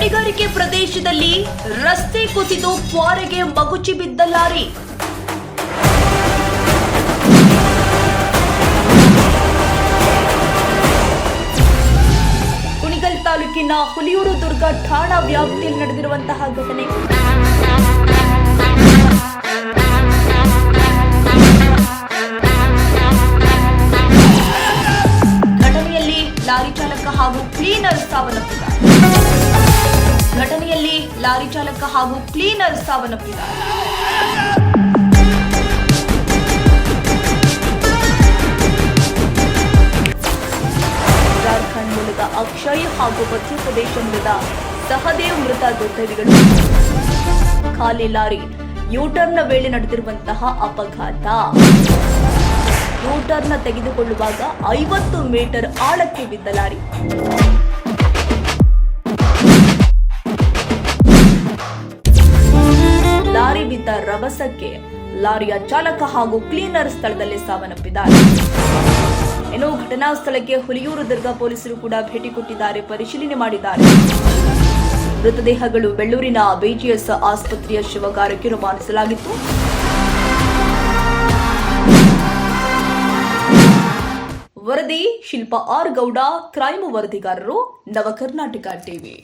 ಗಣಿಗಾರಿಕೆ ಪ್ರದೇಶದಲ್ಲಿ ರಸ್ತೆ ಕುಸಿದು ಕ್ವಾರೆಗೆ ಮಗುಚಿ ಬಿದ್ದ ಲಾರಿ. ಕುಣಿಗಲ್ ತಾಲೂಕಿನ ಹುಲಿಯೂರು ದುರ್ಗ ಠಾಣಾ ವ್ಯಾಪ್ತಿಯಲ್ಲಿ ನಡೆದಿರುವಂತಹ ಘಟನೆ. ಘಟನೆಯಲ್ಲಿ ಲಾರಿ ಚಾಲಕ ಹಾಗೂ ಕ್ಲೀನರ್ ಸಾವನ್ನಪ್ಪಿದ್ದಾರೆ. ಜಾರ್ಖಂಡ್ ಮೂಲದ ಅಕ್ಷಯ್ ಹಾಗೂ ಮಧ್ಯಪ್ರದೇಶ ಮೂಲದ ಸಹದೇವ್ ಮೃತ ದುರ್ದೈವಿಗಳು. ಖಾಲಿ ಲಾರಿ ಯೂಟರ್ನ್ ವೇಳೆ ನಡೆದಿರುವಂತಹ ಅಪಘಾತ. ಯೂಟರ್ನ್ ತೆಗೆದುಕೊಳ್ಳುವಾಗ 50 ಮೀಟರ್ ಆಳಕ್ಕೆ ಬಿದ್ದ ಲಾರಿ. ಲಾರಿ ಬಿದ್ದ ರಭಸಕ್ಕೆ ಲಾರಿಯ ಚಾಲಕ ಹಾಗೂ ಕ್ಲೀನರ್ ಸ್ಥಳದಲ್ಲೇ ಸಾವನ್ನಪ್ಪಿದ್ದಾರೆ. ಇನ್ನು ಘಟನಾ ಸ್ಥಳಕ್ಕೆ ಹುಲಿಯೂರು ದುರ್ಗ ಪೊಲೀಸರು ಕೂಡ ಭೇಟಿ ಕೊಟ್ಟಿದ್ದಾರೆ, ಪರಿಶೀಲನೆ ಮಾಡಿದ್ದಾರೆ. ಮೃತದೇಹಗಳು ಬೆಳ್ಳೂರಿನ ಬಿಜಿಎಸ್ ಆಸ್ಪತ್ರೆಯ ಶವಗಾರಕ್ಕೆ ರವಾನಿಸಲಾಗಿತ್ತು. ವರದಿ ಶಿಲ್ಪಾ ಆರ್ ಗೌಡ, ಕ್ರೈಮ್ ವರದಿಗಾರರು, ನವಕರ್ನಾಟಕ ಟಿವಿ.